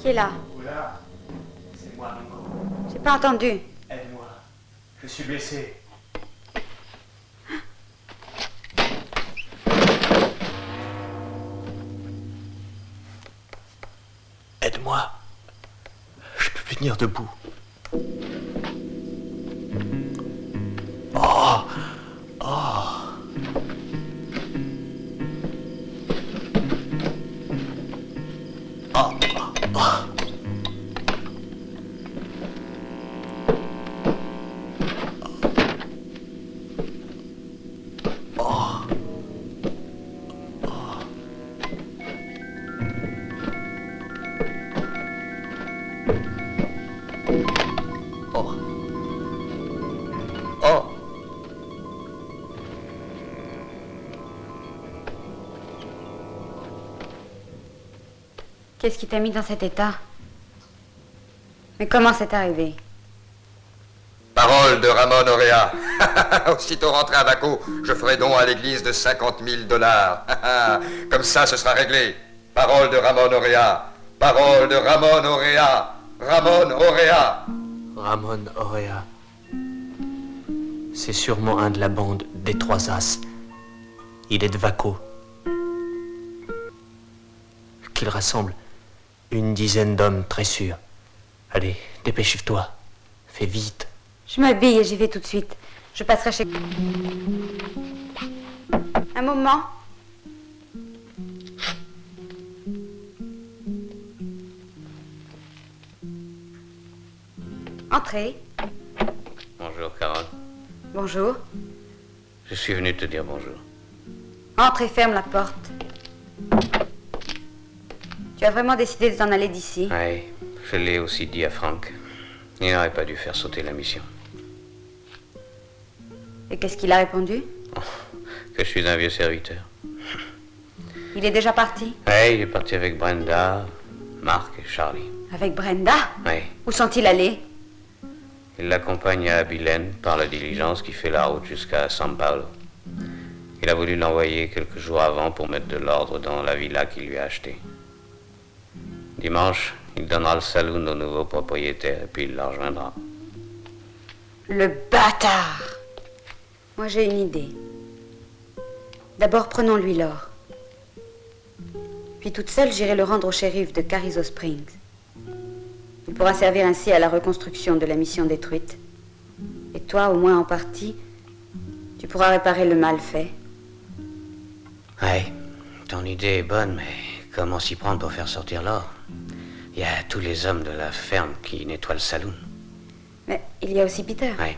Qui est là? Oula, c'est moi, Ringo. J'ai pas entendu. Aide-moi. Je suis blessé. Aide-moi. Je peux plus tenir debout. Oh! Oh! Oh! Oh! Qu'est-ce qui t'a mis dans cet état? Mais comment c'est arrivé? Parole de Ramon Orea. Aussitôt rentré à Baco, je ferai don à l'église de 50 000 $. Comme ça, ce sera réglé. Parole de Ramon Orea. Parole de Ramon Orea. Ramon Orea. Ramon Orea. C'est sûrement un de la bande des Trois As. Il est de Baco. Qu'il rassemble une dizaine d'hommes très sûrs. Allez, dépêche-toi. Fais vite. Je m'habille et j'y vais tout de suite. Je passerai chez... Un moment. Entrez. Bonjour, Carole. Bonjour. Je suis venu te dire bonjour. Entre et ferme la porte. Tu as vraiment décidé de t'en aller d'ici? Oui, je l'ai aussi dit à Frank. Il n'aurait pas dû faire sauter la mission. Et qu'est-ce qu'il a répondu? Que je suis un vieux serviteur. Il est déjà parti? Oui, il est parti avec Brenda, Marc et Charlie. Avec Brenda? Oui. Où sont-ils allés? Il l'accompagne à Abilene par la diligence qui fait la route jusqu'à San Paulo. Il a voulu l'envoyer quelques jours avant pour mettre de l'ordre dans la villa qu'il lui a achetée. Dimanche, il donnera le saloon au nouveau propriétaire et puis il la rejoindra. Le bâtard! Moi j'ai une idée. D'abord prenons-lui l'or. Puis toute seule j'irai le rendre au shérif de Carrizo Springs. Il pourra servir ainsi à la reconstruction de la mission détruite. Et toi, au moins en partie, tu pourras réparer le mal fait. Oui, ton idée est bonne, mais comment s'y prendre pour faire sortir l'or? Il y a tous les hommes de la ferme qui nettoient le saloon. Mais il y a aussi Peter. Oui.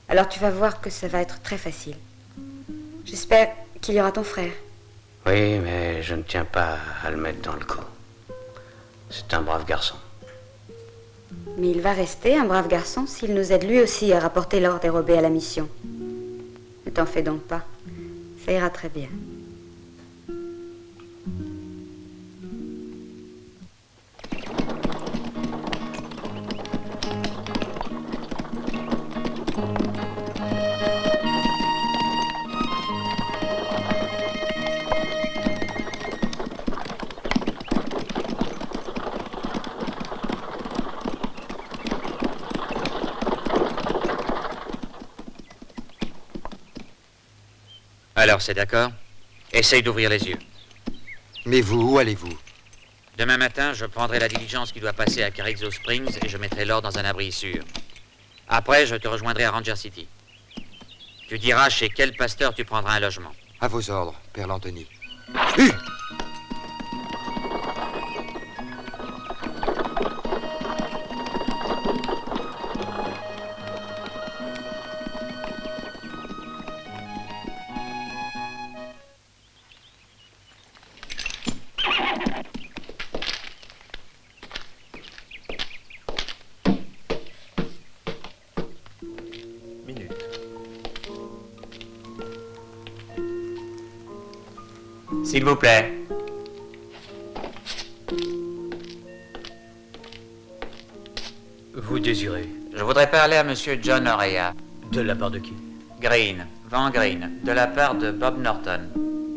Alors tu vas voir que ça va être très facile. J'espère qu'il y aura ton frère. Oui, mais je ne tiens pas à le mettre dans le coup. C'est un brave garçon. Mais il va rester un brave garçon s'il nous aide lui aussi à rapporter l'or dérobé à la mission. Ne t'en fais donc pas. Ça ira très bien. Alors, c'est d'accord? Essaye d'ouvrir les yeux. Mais vous, où allez-vous? Demain matin, je prendrai la diligence qui doit passer à Carrizo Springs et je mettrai l'or dans un abri sûr. Après, je te rejoindrai à Ranger City. Tu diras chez quel pasteur tu prendras un logement. À vos ordres, Père Lantoni. S'il vous plaît. Vous désirez? Je voudrais parler à Monsieur John Orea. De la part de qui? Green, Van Green, de la part de Bob Norton.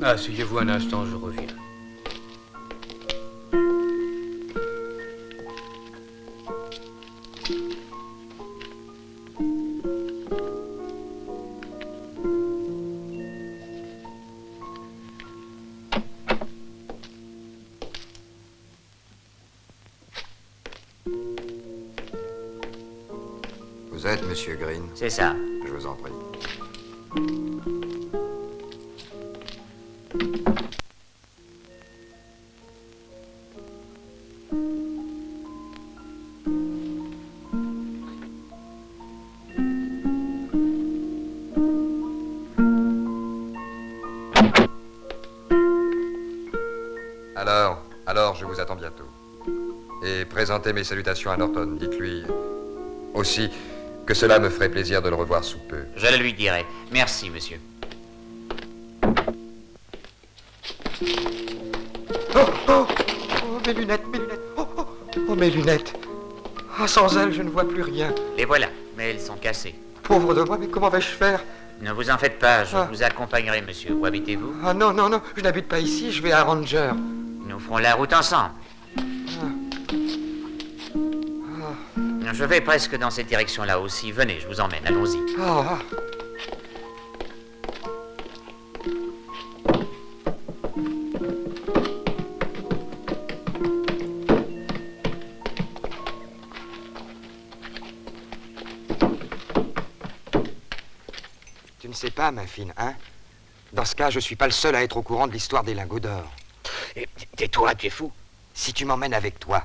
Asseyez-vous un instant, je reviens. Vous êtes Monsieur Green? C'est ça. Je vous en prie. Alors, je vous attends bientôt. Et présentez mes salutations à Norton. Dites-lui aussi que cela me ferait plaisir de le revoir sous peu. Je le lui dirai. Merci, monsieur. Oh, mes lunettes. Oh, mes lunettes. Ah, sans elles, je ne vois plus rien. Les voilà, mais elles sont cassées. Pauvre de moi, mais comment vais-je faire? Ne vous en faites pas, je vous accompagnerai, monsieur. Où habitez-vous? Ah non, je n'habite pas ici, je vais à Ranger. Nous ferons la route ensemble. Je vais presque dans cette direction-là aussi. Venez, je vous emmène, allons-y. Tu ne sais pas, ma fine, hein? Dans ce cas, je suis pas le seul à être au courant de l'histoire des lingots d'or. Tais-toi, tu es fou. Si tu m'emmènes avec toi,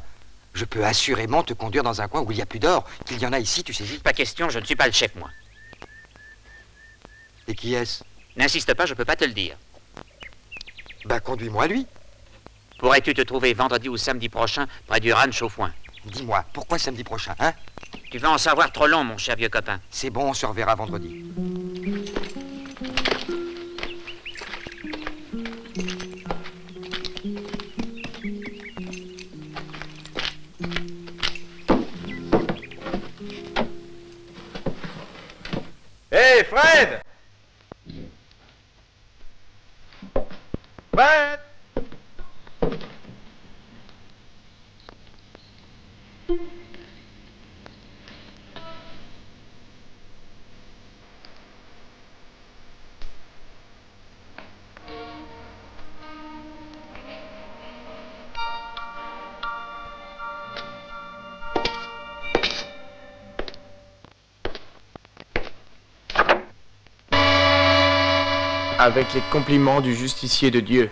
je peux assurément te conduire dans un coin où il n'y a plus d'or. Qu'il y en a ici, tu saisis? Pas question, je ne suis pas le chef, moi. Et qui est-ce? N'insiste pas, je peux pas te le dire. Bah, conduis-moi lui. Pourrais-tu te trouver vendredi ou samedi prochain près du ranch au foin? Dis-moi, pourquoi samedi prochain, hein? Tu vas en savoir trop long, mon cher vieux copain. C'est bon, on se reverra vendredi. Hé, Fred! Fred! Avec les compliments du justicier de Dieu.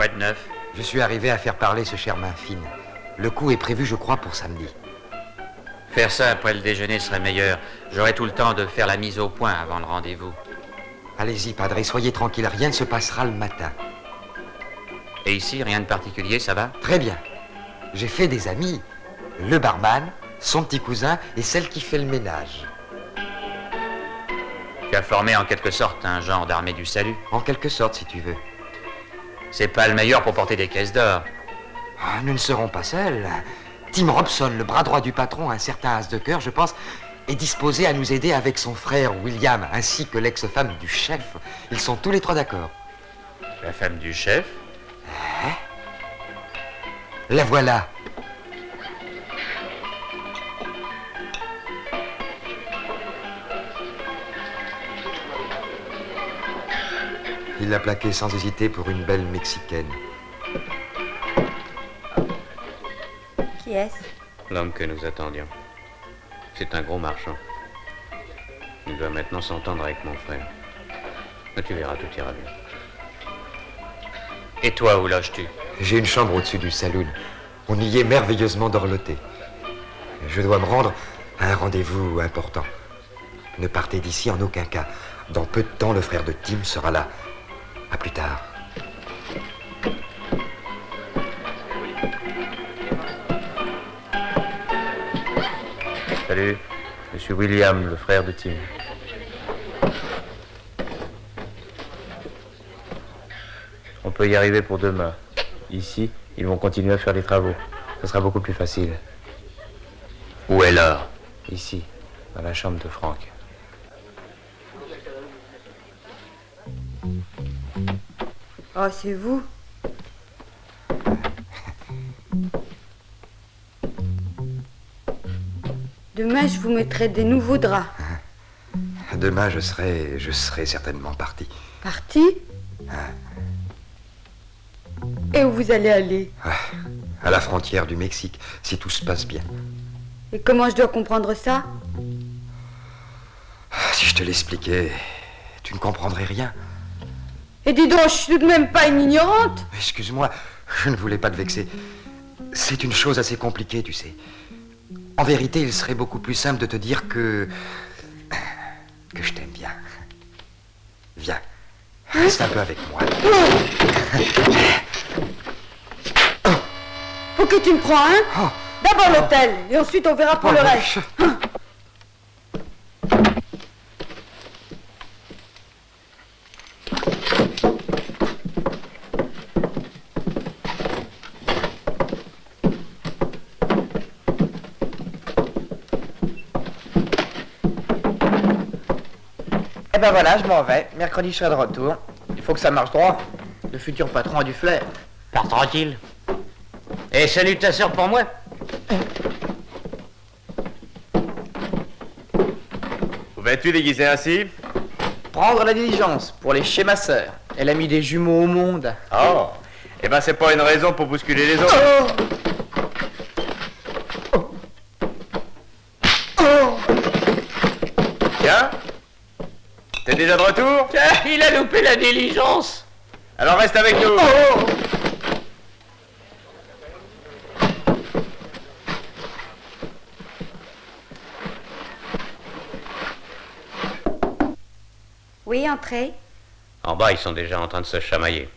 Quoi de neuf? Je suis arrivé à faire parler ce cher main fine. Le coup est prévu, je crois, pour samedi. Faire ça après le déjeuner serait meilleur. J'aurai tout le temps de faire la mise au point avant le rendez-vous. Allez-y, padre, soyez tranquille, rien ne se passera le matin. Et ici, rien de particulier, ça va? Très bien. J'ai fait des amis. Le barman, son petit cousin et celle qui fait le ménage. Tu as formé en quelque sorte un genre d'armée du salut? En quelque sorte, si tu veux. C'est pas le meilleur pour porter des caisses d'or. Ah, nous ne serons pas seuls. Tim Robson, le bras droit du patron, un certain as de cœur, je pense, est disposé à nous aider avec son frère William, ainsi que l'ex-femme du chef. Ils sont tous les trois d'accord. La femme du chef? La voilà. Il l'a plaquée sans hésiter pour une belle Mexicaine. Qui est-ce? L'homme que nous attendions. C'est un gros marchand. Il doit maintenant s'entendre avec mon frère. Mais tu verras, tout ira bien. Et toi, où loges-tu? J'ai une chambre au-dessus du saloon. On y est merveilleusement dorloté. Je dois me rendre à un rendez-vous important. Ne partez d'ici en aucun cas. Dans peu de temps, le frère de Tim sera là. À plus tard. Salut, je suis William, le frère de Tim. On peut y arriver pour demain. Ici, ils vont continuer à faire les travaux. Ce sera beaucoup plus facile. Où est l'or? Ici, dans la chambre de Franck. Oh, c'est vous? Demain, je vous mettrai des nouveaux draps. Demain, je serai certainement parti. Parti? Et où vous allez aller? À la frontière du Mexique, si tout se passe bien. Et comment je dois comprendre ça? Si je te l'expliquais, tu ne comprendrais rien. Et dis donc, je suis tout de même pas une ignorante. Excuse-moi, je ne voulais pas te vexer. C'est une chose assez compliquée, tu sais. En vérité, il serait beaucoup plus simple de te dire que je t'aime bien. Viens, reste un peu avec moi. Pour qui tu me prends, hein? D'abord l'hôtel, et ensuite on verra pour le reste. Eh ben voilà, je m'en vais. Mercredi, je serai de retour. Il faut que ça marche droit. Le futur patron a du flair. Pars tranquille. Et salutations pour moi. Où vas-tu déguisé ainsi? Prendre la diligence pour aller chez ma sœur. Elle a mis des jumeaux au monde. Oh, eh ben c'est pas une raison pour bousculer les autres. Tiens, t'es déjà de retour? Il a loupé la diligence. Alors reste avec nous. Oui, entrez. En bas, ils sont déjà en train de se chamailler.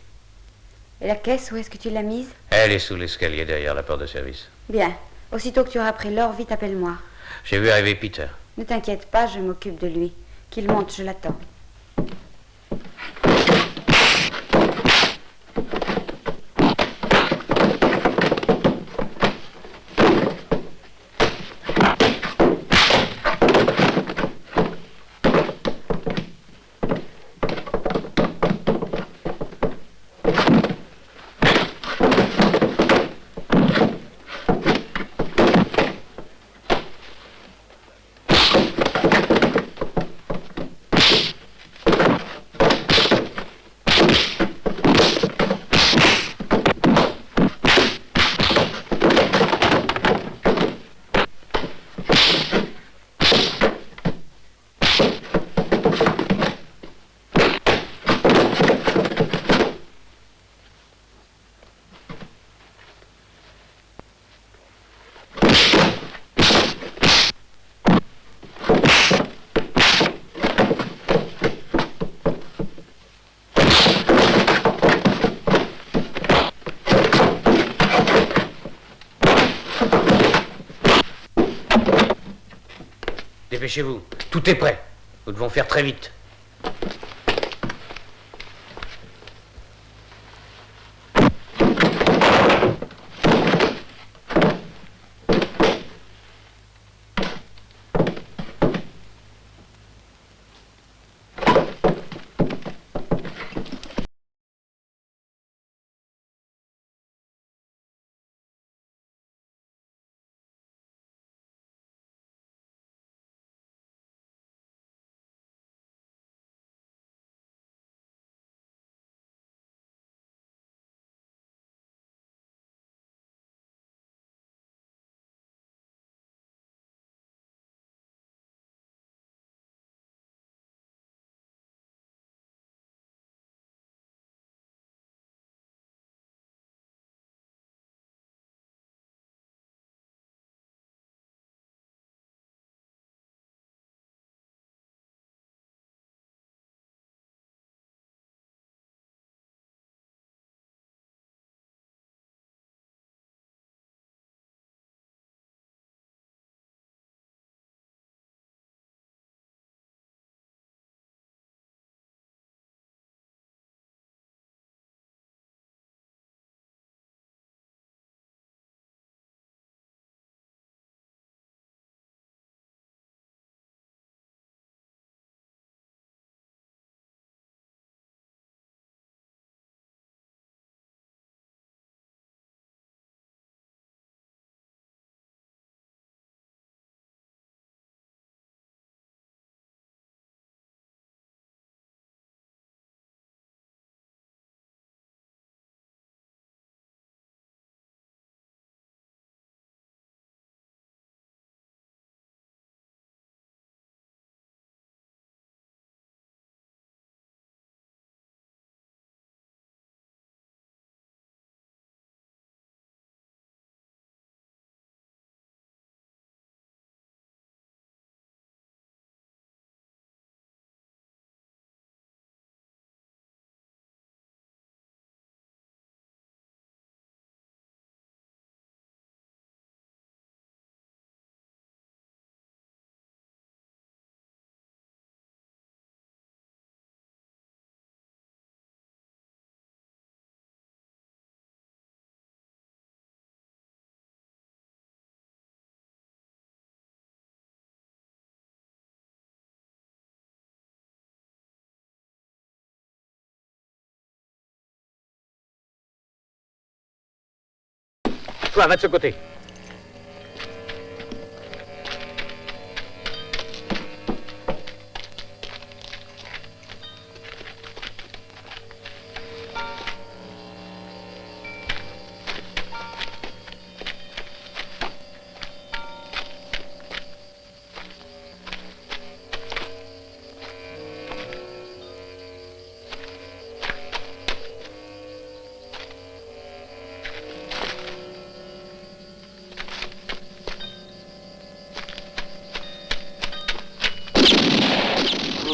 Et la caisse, où est-ce que tu l'as mise? Elle est sous l'escalier derrière la porte de service. Bien. Aussitôt que tu auras pris l'or, vite appelle-moi. J'ai vu arriver Peter. Ne t'inquiète pas, je m'occupe de lui. Qu'il monte, je l'attends. dépêchez-vous. Tout est prêt. Nous devons faire très vite. Toi, va de ce côté.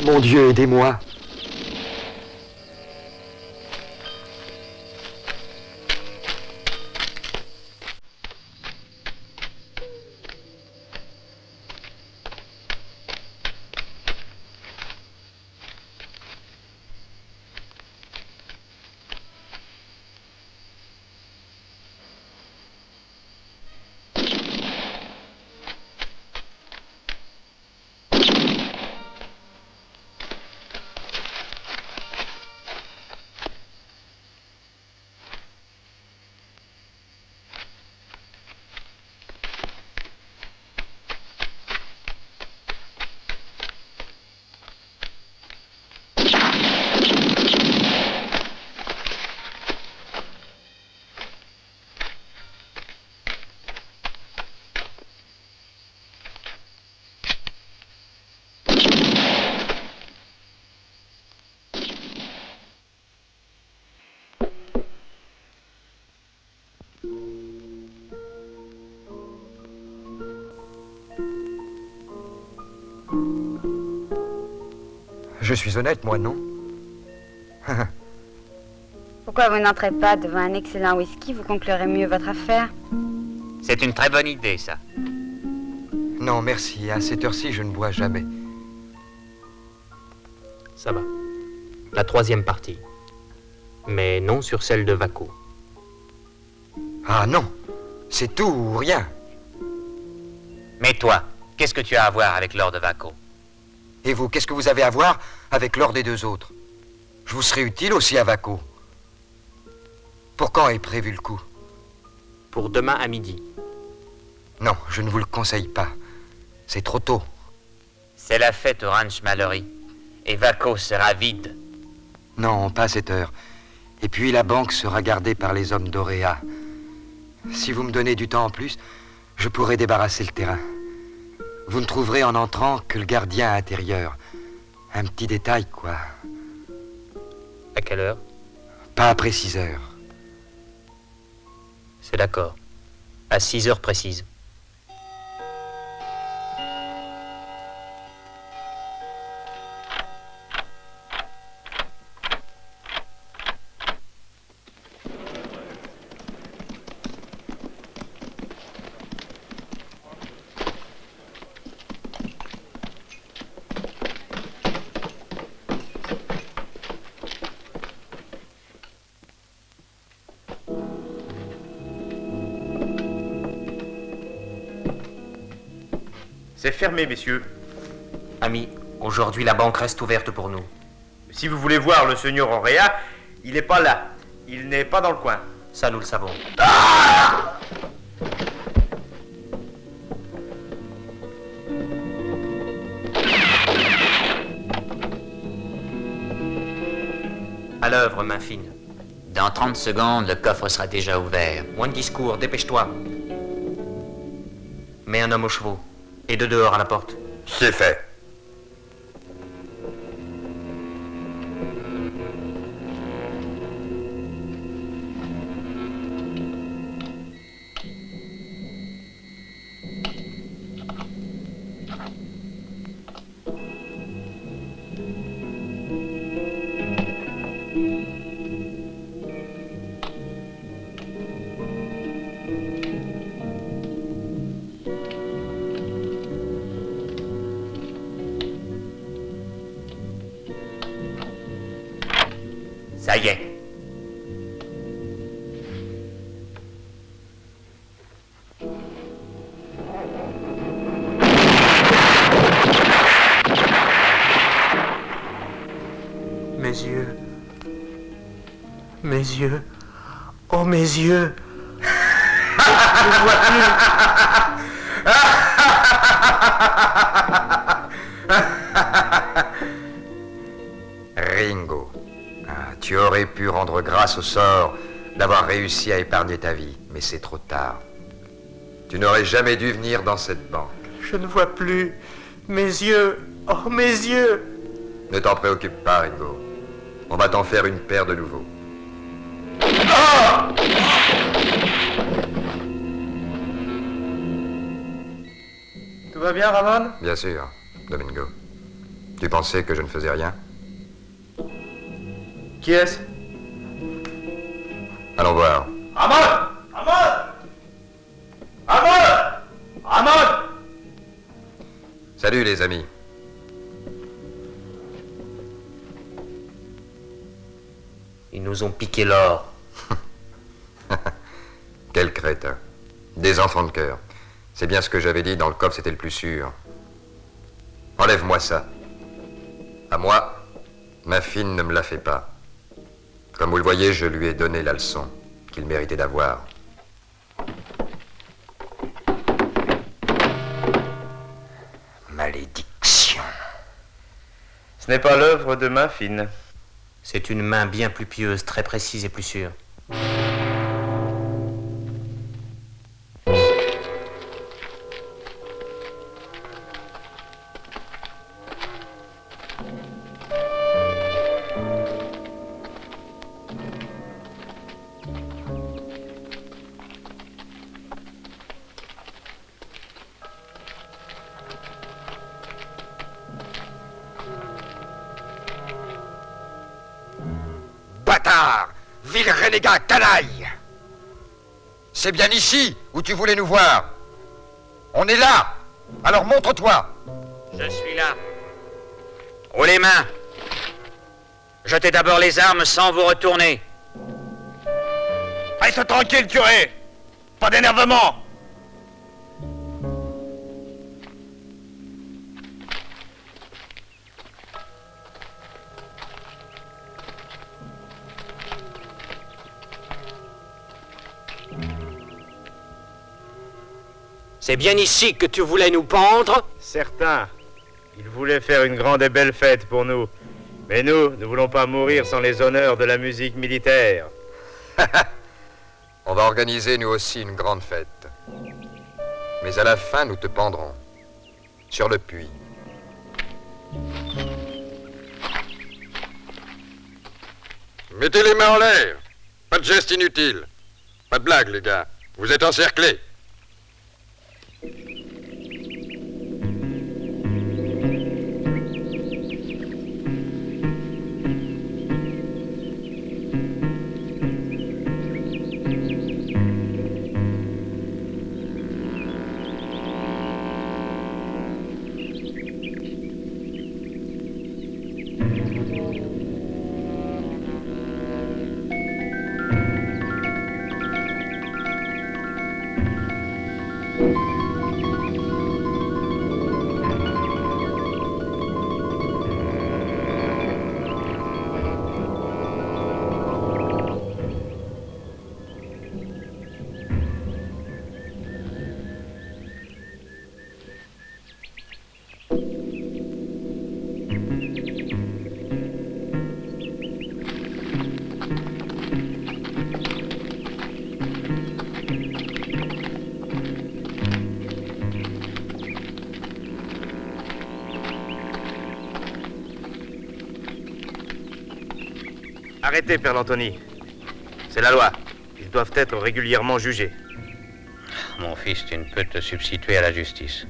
Mon Dieu, aidez-moi. Je suis honnête, moi, non? Pourquoi vous n'entrez pas devant un excellent whisky? Vous conclurez mieux votre affaire. C'est une très bonne idée, ça. Non, merci. À cette heure-ci, je ne bois jamais. Ça va. La troisième partie. Mais non sur celle de Vaco. Ah non, c'est tout ou rien. Mais toi, qu'est-ce que tu as à voir avec l'or de Vaco? Et vous, qu'est-ce que vous avez à voir avec l'or des deux autres? Je vous serai utile aussi à Vaco. Pour quand est prévu le coup? Pour demain à midi. Non, je ne vous le conseille pas. C'est trop tôt. C'est la fête au Ranch Mallory. Et Vaco sera vide. Non, pas à cette heure. Et puis la banque sera gardée par les hommes d'Auréa. Si vous me donnez du temps en plus, je pourrai débarrasser le terrain. Vous ne trouverez en entrant que le gardien intérieur. Un petit détail, quoi. À quelle heure? Pas après 6 heures. C'est d'accord. À 6 heures précises. C'est fermé, messieurs. Ami, aujourd'hui la banque reste ouverte pour nous. Si vous voulez voir le seigneur Auréa, il n'est pas là. Il n'est pas dans le coin. Ça, nous le savons. À l'œuvre, main fine. Dans 30 secondes, le coffre sera déjà ouvert. Moins de discours, dépêche-toi. Mets un homme aux chevaux. Et de dehors à la porte. C'est fait. Ça y est. Mes yeux. Mes yeux. Oh, mes yeux. Je ne vois Ringo, tu aurais pu rendre grâce au sort d'avoir réussi à épargner ta vie, mais c'est trop tard. Tu n'aurais jamais dû venir dans cette banque. Je ne vois plus. Mes yeux. Oh, mes yeux. Ne t'en préoccupe pas, Ringo. On va t'en faire une paire de nouveau. Tout va bien, Ramon? Bien sûr, Domingo. Tu pensais que je ne faisais rien? Qui est-ce? Allons voir. Ramon! Ramon! Ramon! Ramon! Salut, les amis. Ils nous ont piqué l'or. Quel crétin. Des enfants de cœur. C'est bien ce que j'avais dit, dans le coffre, c'était le plus sûr. Enlève-moi ça. À moi, ma fille ne me la fait pas. Comme vous le voyez, je lui ai donné la leçon qu'il méritait d'avoir. Malédiction. Ce n'est pas l'œuvre de main fine. C'est une main bien plus pieuse, très précise et plus sûre. Bâtard! Vil renégat canaille! C'est bien ici où tu voulais nous voir. On est là! Alors montre-toi. Je suis là. Haut les mains. Jetez d'abord les armes sans vous retourner. Reste tranquille, curé. Pas d'énervement. C'est bien ici que tu voulais nous pendre? Certain. Il voulait faire une grande et belle fête pour nous. Mais nous ne voulons pas mourir sans les honneurs de la musique militaire. On va organiser nous aussi une grande fête. Mais à la fin, nous te pendrons. Sur le puits. Mettez les mains en l'air. Pas de gestes inutiles. Pas de blagues, les gars. Vous êtes encerclés. Arrêtez, Père Antony. C'est la loi. Ils doivent être régulièrement jugés. Mon fils, tu ne peux te substituer à la justice.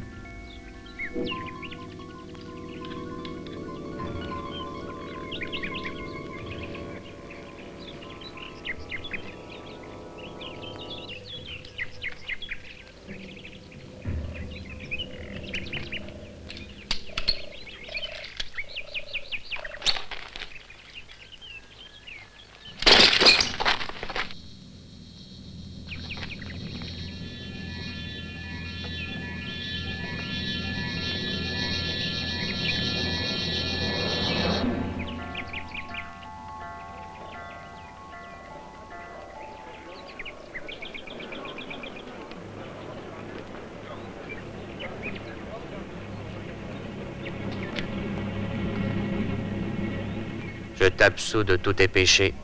Je t'absous de tous tes péchés,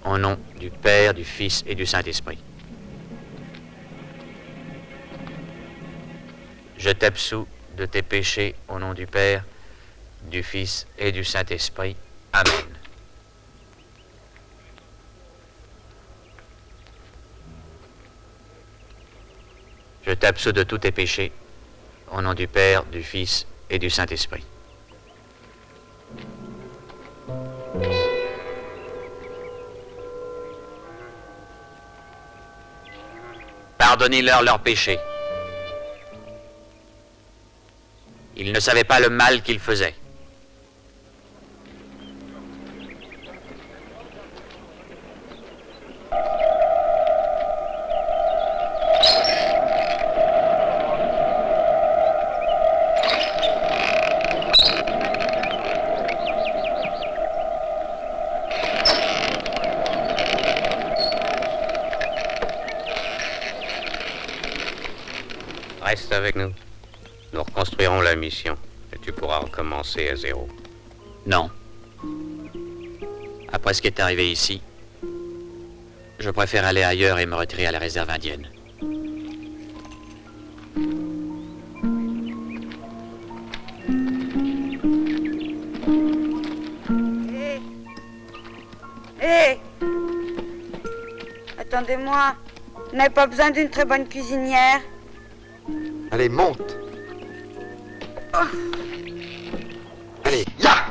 au nom du Père, du Fils et du Saint-Esprit. Je t'absous de tes péchés, au nom du Père, du Fils et du Saint-Esprit. Amen. Je t'absous de tous tes péchés, au nom du Père, du Fils et du Saint-Esprit. Pardonnez-leur leurs péchés. Ils ne savaient pas le mal qu'ils faisaient. Reste avec nous. Nous reconstruirons la mission et tu pourras recommencer à zéro. Non. Après ce qui est arrivé ici, je préfère aller ailleurs et me retirer à la réserve indienne. Hé Attendez-moi. Vous n'avez pas besoin d'une très bonne cuisinière? Allez, monte. Allez, ya!